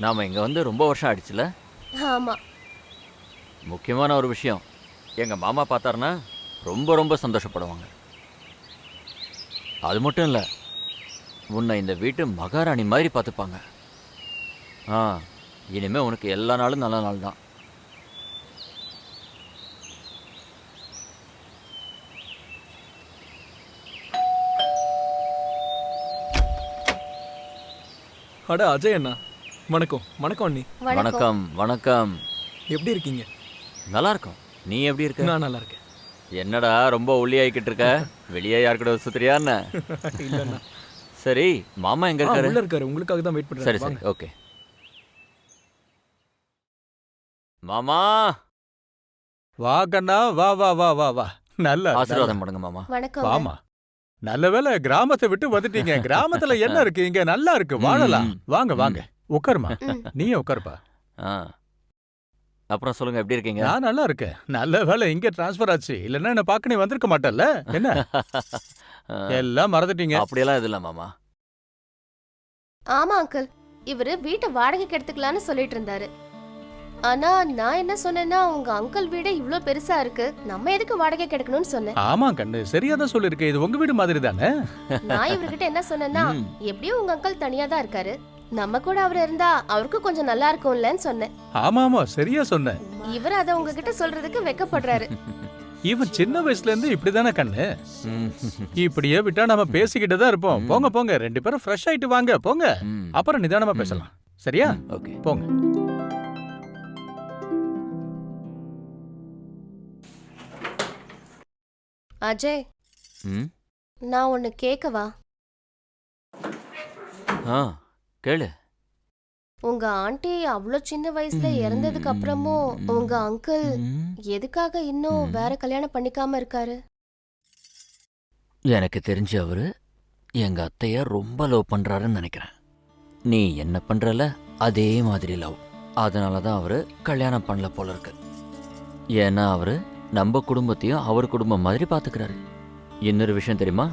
நாம இங்க வந்து ரொம்ப வருஷம் ஆயிடுச்சுல. ஆமா. முக்கியமான ஒரு விஷயம், எங்க மாமா பார்த்தாருன்னா ரொம்ப ரொம்ப சந்தோஷப்படுவாங்க. அது மட்டும் இல்ல, உன்னை இந்த வீட்டு மகாராணி மாதிரி பார்த்துப்பாங்க. ஆ, இனிமே உனக்கு எல்லா நாளும் நல்ல நாள் தான். அட அஜய் அண்ணா, வணக்கம். வணக்கம் அண்ணி. வணக்கம் வணக்கம். எப்படி இருக்கீங்க? நல்லா இருக்கும். நீ எப்படி இருக்க? நான் நல்லா இருக்கேன். என்னடா ரொம்ப ஒல்லி ஆகிக்கிட்டு இருக்க? வெளியே யார் கூட சுத்துறியா என்ன? இல்லண்ணா. சரி, மாமா எங்க இருக்காரு? உள்ள இருக்காரு. உங்களுக்காக தான் வெயிட் சரி பண்றேன். சரி, வாங்க. ஓகே. மாமா, வா கண்ணா, வா வா வா வா வா. நல்ல ஆசீர்வாதம் பண்ணுங்க மாமா. வணக்கம். வாமா. நல்ல வேளை கிராமத்தை விட்டு வந்துட்டீங்க. கிராமத்துல என்ன இருக்கு? இங்க நல்லா இருக்கு, வாழலாம். வாங்க வாங்க, உட்காருமா. நீயே உட்காருப்பா. ஆ, அப்புறம் சொல்லுங்க, எப்படி இருக்கீங்க? நான் நல்லா இருக்கேன். நல்ல வேளை இங்க டிரான்ஸ்பர் ஆச்சு. இல்லன்னா என்ன பார்க்க நீ வந்திருக்க மாட்டல்ல. என்ன எல்லாம் மறந்துட்டீங்க. அப்படியெல்லாம் இது இல்ல மாமா. ஆமா அங்கிள், இவரு வீட்டை வாடகைக்கு எடுத்துக்கலான்னு சொல்லிட்டு இருந்தாரு. ஆனா நான் என்ன சொன்னேன்னா, உங்க அங்கிள் வீடு இவ்ளோ பெருசா இருக்கு, நம்ம எதுக்கு வாடகைக்கு எடுக்கணும்னு சொன்னேன். ஆமா கண்ணு, சரியா தான் சொல்லிருக்கேன். இது உங்க வீடு மாதிரி தானே. நான் இவர்கிட்ட என்ன சொன்னேன்னா, எப்படியும் உங்க அங்கிள் தனியா தான் இருக்காரு, நம்ம கூட அவர் இருந்தா அவருக்கு கொஞ்சம் நல்லா இருக்கும்லன்னு சொன்னேன். ஆமா ஆமா, சரியா சொன்ன. இவர் அத உங்ககிட்ட சொல்றதுக்கு வெக்கப்படுறாரு. இவன் சின்ன வயசுல இருந்து இப்படிதானே கண்ணு. இப்படியே விட்டா நம்ம பேசிக்கிட்டு தான் இருப்போம். போங்க போங்க, 2 பேரும் ஃப்ரெஷ் ஆயிட்டு வாங்க. போங்க, அப்புறம் நிதானமா பேசலாம். சரியா? ஓகே, போங்க. அஜய், ம், நான் ஒன்னு கேக்கவா? ஆ, கேளு. உங்க ஆண்டி அவ்ளோ சின்ன வயசுல இறந்ததுக்கு அப்புறமும் உங்க அங்கிள் எதுக்காக இன்னும் வேற கல்யாணம் பண்ணிக்காம இருக்காரு? எனக்கு தெரிஞ்ச அவரு எங்க அத்தைய ரொம்ப லவ் பண்றாருன்னு நினைக்கிறேன். நீ என்ன பண்றல அதே மாதிரி லவ். அதனாலதான் அவரு கல்யாணம் பண்ணல போல இருக்கு. ஏன்னா அவரு நம்ம குடும்பத்தையும் அவர் குடும்பம் மாதிரி பாத்துக்கிறாரு. இன்னொரு விஷயம் தெரியுமா,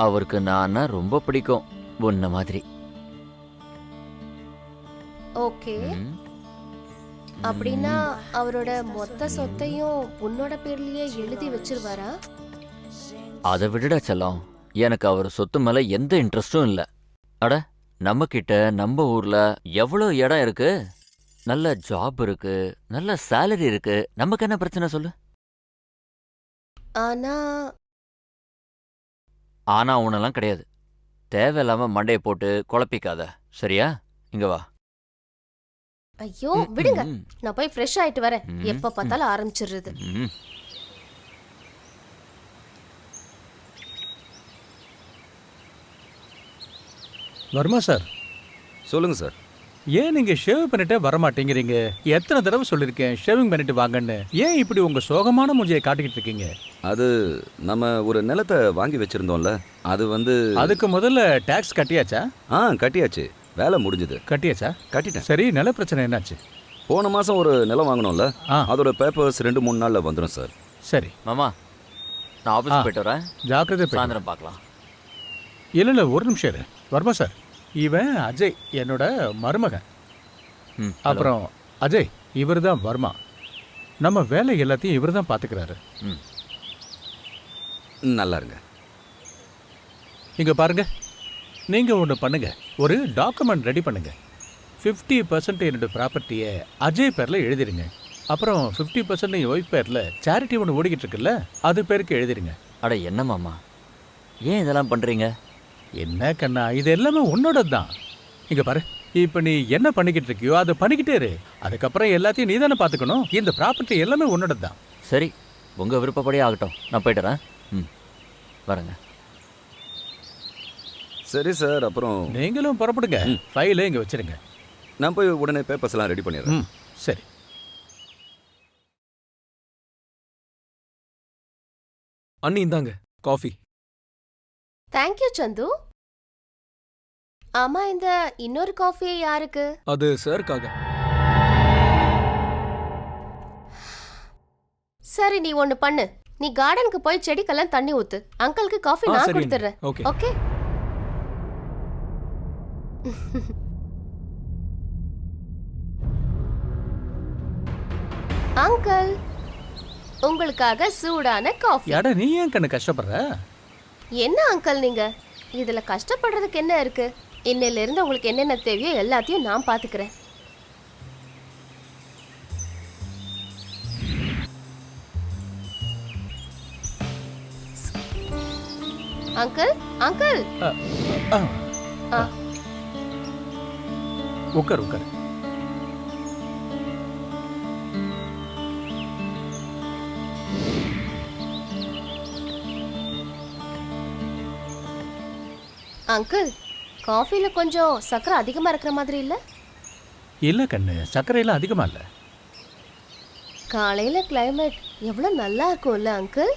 அவருக்கு நான் ரொம்ப பிடிக்கும், உன்ன மாதிரி. ஓகே, அப்படின்னா அவரோட மொத்த சொத்தையும் உன்னோட பேர்லயே எழுதி வச்சிருவாரா? அதை விடுடா செல்லம், எனக்கு அவர் சொத்து மேல எந்த இன்ட்ரெஸ்டும் இல்ல. அட, நம்ம கிட்ட நம்ம ஊர்ல எவ்வளவு இடம் இருக்கு, நல்ல ஜாப் இருக்கு, நல்ல சேலரி இருக்கு, நமக்கு என்ன பிரச்சனை சொல்லு? ஆனா ஆனா உனெல்லாம் கிடையாது. தேவையில்லாம மண்டையை போட்டு குழப்பிக்காத, சரியா? இங்க வா. ஐயோ விடுங்க, நான் போய் ஃப்ரெஷ் ஆயிட்டு வரேன். எப்ப பார்த்தாலும் ஆரம்பிச்சிடுறது. வர்மா சார். சொல்லுங்க சார். ஏன் நீங்க ஷேவ் பண்ணிட்டே வரமாட்டேங்கிறீங்க? எத்தனை தடவை சொல்லிருக்கேன் ஷேவிங் பண்ணிட்டு வாங்கன்னு. ஏன் இப்படி உங்க சோகமான மூஞ்சியை காட்டிக்கிட்டு இருக்கீங்க? அது நம்ம ஒரு நிலத்தை வாங்கி வச்சிருந்தோம்ல, அது அதுக்கு முதல்ல டாக்ஸ் கட்டியாச்சா? கட்டியாச்சு, வேலை முடிஞ்சது. கட்டியாச்சா? கட்டிட்டேன். சரி, நில பிரச்சனை என்னாச்சு? போன மாசம் ஒரு நிலம் வாங்கினோம்ல, அதோட பேப்பர்ஸ் 2-3 நாள்ல வந்துடும் சார். சரி மாமா, நான் ஆபீஸ் போயிட்டு வரேன். ஜாக்கிரதை, சாயந்தரம் பார்க்கலாம். இல்ல ஒரு நிமிஷம் இரு. வர்மா சார், இவன் அஜய், என்னோட மருமகன். அப்புறம் அஜய், இவர் தான் வர்மா. நம்ம வேலை எல்லாத்தையும் இவர் தான் பாத்துக்கிறாரு. நல்லா இருங்க. இங்க பாருங்க, நீங்க ஒன்று பண்ணுங்க, ஒரு டாக்குமெண்ட் ரெடி பண்ணுங்க. 50% என்னோட ப்ராப்பர்ட்டியை அஜய் பேர்ல எழுதிருங்க. அப்புறம் 50% என் ஒய்ஃப் பேர்ல சேரிட்டி ஒன்று ஓடிக்கிட்டு இருக்குல்ல, அது பேருக்கு எழுதிருங்க. அட என்ன மாமா, ஏன் இதெல்லாம் பண்றீங்க? என்ன கண்ணா, இது எல்லாமே உன்னோட தான். இங்க பாரு, இப்ப நீ என்ன பண்ணிக்கிட்டு இருக்கியோ அதை பண்ணிக்கிட்டே இரு. அதுக்கப்புறம் எல்லாத்தையும் நீ தானே பாத்துக்கணும். இந்த ப்ராப்பர்ட்டி எல்லாமே உன்னோட தான். சரி, உங்க விருப்பப்படியே ஆகட்டும், நான் போயிட்டுறேன். வரேங்க. சரி சார், அப்புறம் நீங்களும் புறப்படுங்க. ஃபைலை இங்க வச்சிருங்க. நான் போய் உடனே பேப்பர்ஸ் எல்லாம் ரெடி பண்ணிடுறேன். சரி. அண்ணி இந்தாங்க காஃபி. தேங்க்யூ சந்து. ஆமா, இந்த இன்னொரு காஃபி யாருக்கு? அது சார்க்காக. சரி, நீ ஒன்னு பண்ணு, நீ கார்டனுக்கு போய் செடிக்கெல்லாம் தண்ணி ஊத்து. அங்கிளுக்கு காஃபி நான் கொடுத்துறேன். ஓகே? அங்கிள், உங்களுக்காக சூடான காஃபி. யாடா நீ ஏன் கண்ணு கஷ்டப்படுற? என்ன அங்கிள் நீங்க, இதுல கஷ்டப்படுறதுக்கு என்ன இருக்கு? இன்னையில இருந்து உங்களுக்கு என்னென்ன தேவையோ எல்லாத்தையும் நான் பாத்துக்கிறேன். Uncle, uncle. ஆ, ஆ, உட்கார் உட்கார். அங்கிள், காஃபில கொஞ்சம் சக்கரை அதிகமா இருக்கிற மாதிரி இல்ல? இல்ல கண்ணு, சர்க்கரையெல்லாம் அதிகமா இல்ல. காலையில கிளைமேட் எவ்வளவு நல்லா இருக்கும்ல அங்கிள்?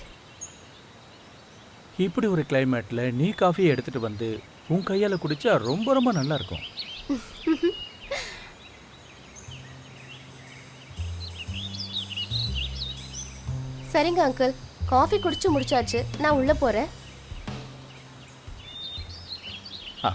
இப்படி ஒரு கிளைமேட்ல நீ காஃபியை எடுத்துட்டு வந்து உன் கையால குடிச்சா ரொம்ப ரொம்ப நல்லா இருக்கும். சரிங்க அங்கிள், காஃபி குடிச்சு முடிச்சாச்சு, நான் உள்ள போறேன். ஆ,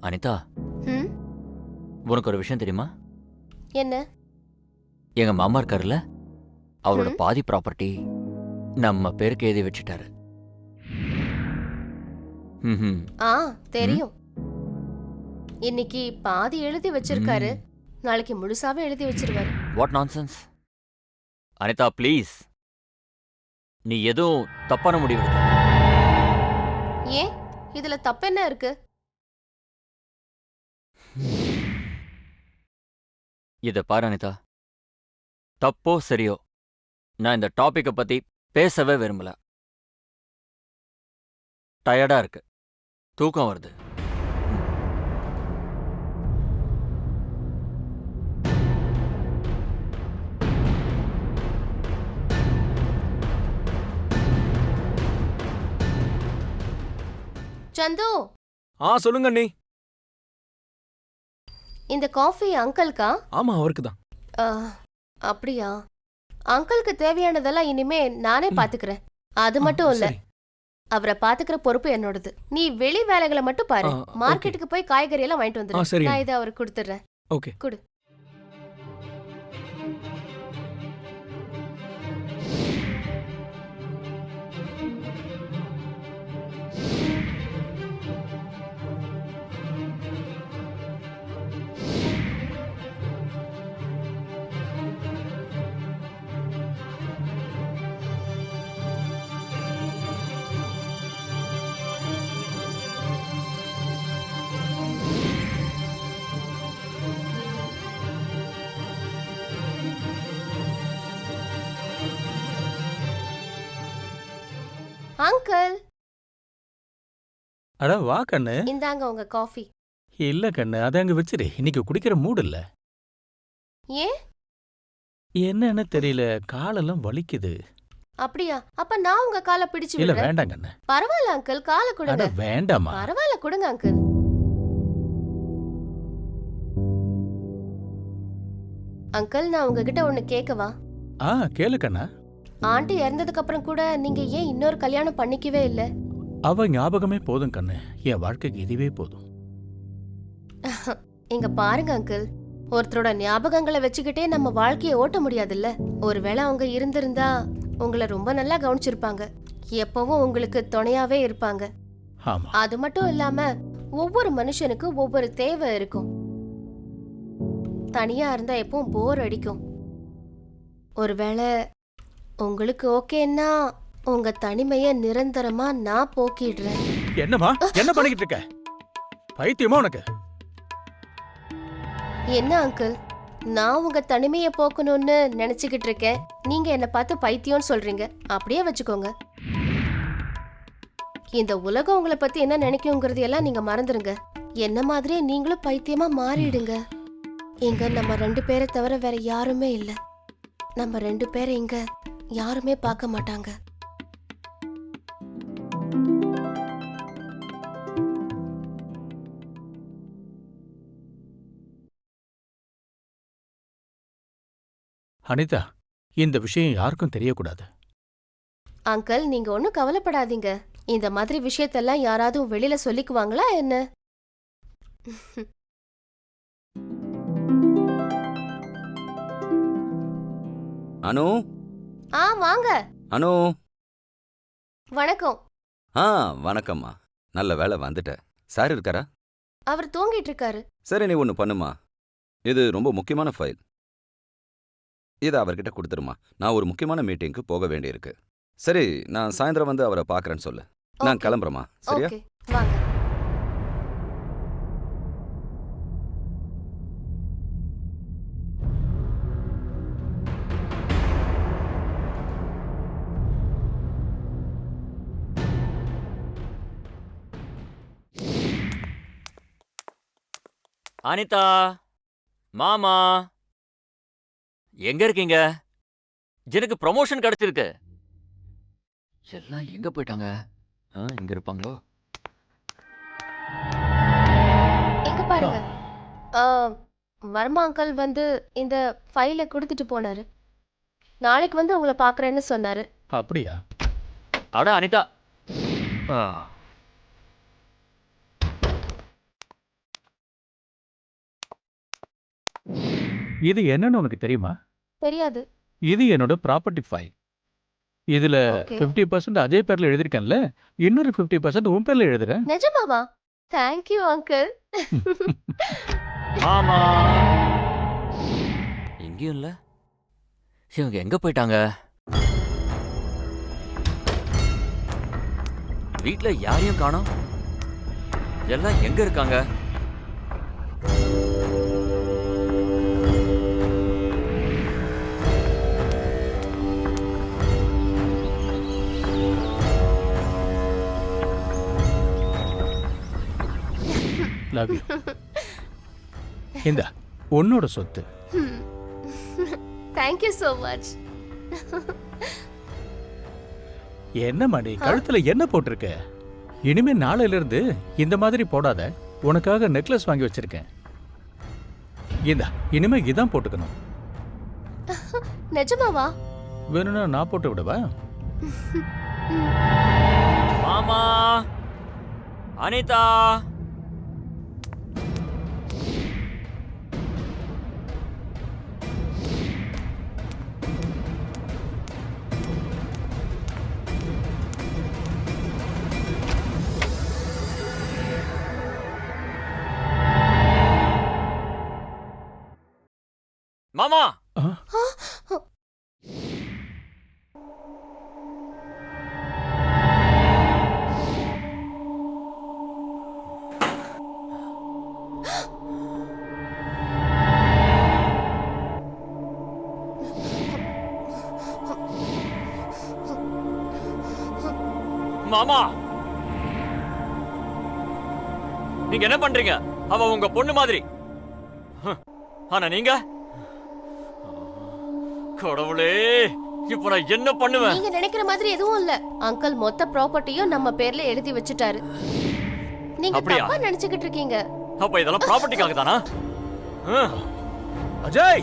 அனிதா, ம், உனக்கு ஒரு விஷயம் தெரியுமா? என்ன? எங்க மாமா இருக்காருல்ல, அவரோட ம். பாதி ப்ராப்பர்ட்டி நம்ம பேருக்கு எழுதி வச்சுட்டாரு. ம்ஹும். ஆ, தெரியும். இன்னைக்கு பாதி எழுதி வச்சிருக்காரு, நாளைக்கு முழுசாவே எழுதி வச்சிருவாரு. What nonsense? அனிதா ப்ளீஸ், நீ எதுவும் தப்பான முடிவு எடுக்காத. ஏன், இதுல தப்பென்ன இருக்கு? இத பாரு அனிதா, தப்போ சரியோ, நான் இந்த டாபிக்கை பத்தி பேசவே விரும்பல. டயர்டா இருக்கு, தூக்கம் வருது. சந்து, சொல்லுங்க அண்ணி. இந்த காஃபி அங்கிள்கா? ஆமா, அவருக்கு தான். ஆ, அப்படியா? அங்கிளுக்கு தேவையானதெல்லாம் இனிமே நானே பாத்துக்கிறேன். அது மட்டும் இல்ல, சரி. அவரை பாத்துக்கிற பொறுப்பு என்னோடது. நீ வெளி வேலைகளை மட்டும் பாரு. ஆ, ஓகே. மார்க்கெட்டுக்கு போய் காய்கறி எல்லாம் வாங்கிட்டு வந்துரு. சரி. நான் இதை அவருக்கு கொடுத்துறேன். ஓகே. கொடு. அங்கிள், அட வா கண்ணு. இந்தாங்க உங்க காஃபி. இல்ல கண்ணு, அதை அங்க வச்சிரு. இன்னைக்கு குடிக்கிற மூடு இல்ல. ஏன்? என்னன்னு தெரியல, காலெல்லாம் வலிக்குது. அப்படியா? அப்ப நான் உங்க காலை பிடிச்சு இல்ல விடுறேன். வேண்டாம் கண்ணு. பரவாயில்ல அங்கிள், காலை அட கொடுங்க. வேண்டாமா. பரவாயில்ல, கொடுங்க அங்கிள். அங்கிள், நான் உங்ககிட்ட ஒண்ணு கேட்கவா? கேளு கண்ணா. ஆண்டி இறந்ததுக்கு அப்புறம் கூட நீங்க ஏன் இன்னொரு கல்யாணம் பண்ணிக்கவே இல்ல? அவ ஞாபகமே போதும் கண்ணு, என் வாழ்க்கைக்கு இதுவே போதும். இங்க பாருங்க அங்கிள், ஒருத்தரோட ஞாபகங்களை வச்சுக்கிட்டே நம்ம வாழ்க்கையை ஓட்ட முடியாதுல்ல. ஒருவேளை அவங்க இருந்திருந்தா உங்களை ரொம்ப நல்லா கவனிச்சிருப்பாங்க, எப்பவும் உங்களுக்கு துணையாவே இருப்பாங்க. ஆமா. அது மட்டும் இல்லாம ஒவ்வொரு மனுஷனுக்கு ஒவ்வொரு தேவை இருக்கும். தனியா இருந்தா எப்பவும் போர் அடிக்கும். ஒருவேளை உங்களுக்கு ஓகேன்னா உங்க தனிமைய நிரந்தரமா நான் போக்கிடுறேன். என்னம்மா என்ன பண்ணிக்கிட்டு இருக்க? பைத்தியமா உனக்கு? என்ன அங்கிள், நான் உங்க தனிமையை போக்கணும்னு நினைச்சுக்கிட்டு இருக்கேன், நீங்க என்ன பார்த்து பைத்தியம்னு சொல்றீங்க. அப்படியே வச்சுக்கோங்க. இந்த உலகம் உங்களை பத்தி என்ன நினைக்குங்கிறது எல்லாம் நீங்க மறந்துருங்க. என்ன மாதிரியே நீங்களும் பைத்தியமா மாறிடுங்க. இங்க நம்ம 2 பேரை தவிர வேற யாருமே இல்ல. நம்ம 2 பேரை இங்க யாருமே பார்க்க மாட்டாங்க. அனிதா, இந்த விஷயம் யாருக்கும் தெரியக்கூடாது. அங்கிள், நீங்க ஒன்னும் கவலைப்படாதீங்க. இந்த மாதிரி விஷயத்தெல்லாம் யாராவது வெளியில சொல்லிக்குவாங்களா என்ன? அனு வாங்க. அனு. வணக்கம். வணக்கம்மா. நல்ல வேளை வந்துட்ட. சார் இருக்காரா? அவர் தூங்கிட்டு இருக்காரு. சரி, நீ ஒன்று பண்ணுமா. இது ரொம்ப முக்கியமான ஃபைல். இதை அவர்கிட்ட கொடுத்துருமா. நான் ஒரு முக்கியமான மீட்டிங்க்கு போக வேண்டியிருக்கு. சரி, நான் சாயந்தரம் வந்து அவரை பார்க்குறேன்னு சொல்லு. நான் Okay. கிளம்புறேம்மா. சரியா? ஓகே, வாங்க. அனிதா, மாமா, எங்க இருக்கீங்க? எனக்கு ப்ரமோஷன் கிடைச்சிருக்கு. எல்லாம் எங்க போயிட்டாங்க? இங்க இருப்பாங்களோ? எங்க பாருங்க. வர்மா அங்கிள் வந்து இந்த ஃபைலை கொடுத்துட்டு போனாரு. நாளைக்கு வந்து உங்களை பார்க்குறேன்னு சொன்னாரு. அப்படியா? அட அனிதா. ஆ. இது என்னன்னு உனக்கு தெரியுமா? தெரியாது. இது என்னோட ப்ராப்பர்ட்டி ஃபைல். இதுல Okay. 50% அஜய் பேர்ல எழுதிருக்கேன்ல, இன்னொரு 50% உன் பேர்ல எழுதுறேன். நிஜமாவா? Thank you uncle. மாமா. எங்கேயும் இல்ல. இவங்க எங்க போயிட்டாங்க? வீட்ல யாரையும் காணோம். எல்லாம் எங்க இருக்காங்க? Love you. இந்த உன்னோட சொத்து. Thank you so much. என்ன மணி, கழுத்துல என்ன போட்டிருக்க? இனிமே நாளையில இருந்து இந்த மாதிரி போடாத. உனக்காக நெக்லஸ் வாங்கி வச்சிருக்கேன். இந்த இனிமே இதான் போட்டுக்கணும். நிஜமாவா? வேணும்னா நான் போட்டு விடவா? மாமா, அனிதா. மாமா. மாமா, நீங்க என்ன பண்றீங்க? அவ உங்க பொண்ணு மாதிரி. ஆனா நீங்க, கடவுளே, இப்ப நான் என்ன பண்ணுவேன்? நீங்க நினைக்கிற மாதிரி எதுவும் இல்ல. அங்கிள் மொத்த ப்ராப்பர்ட்டியும் நம்ம பேர்ல எழுதி வச்சுட்டாரு. நீங்க அப்படியா? தப்பா நினைச்சுக்கிட்டு இருக்கீங்க. அப்ப இதெல்லாம் ப்ராப்பர்ட்டிக்காக தானா? அஜய்,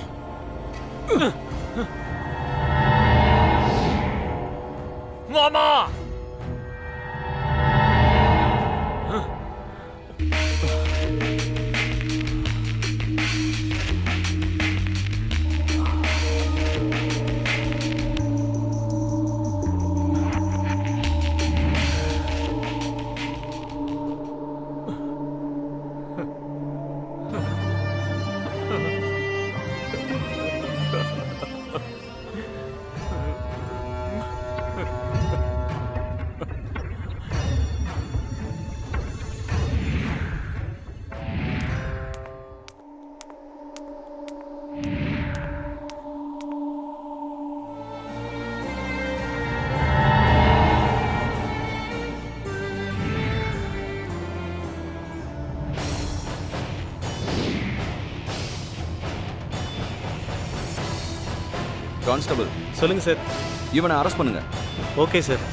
மாமா. கான்ஸ்டபிள் சொல்லுங்க சார். இவனை அரெஸ்ட் பண்ணுங்க. Okay sir.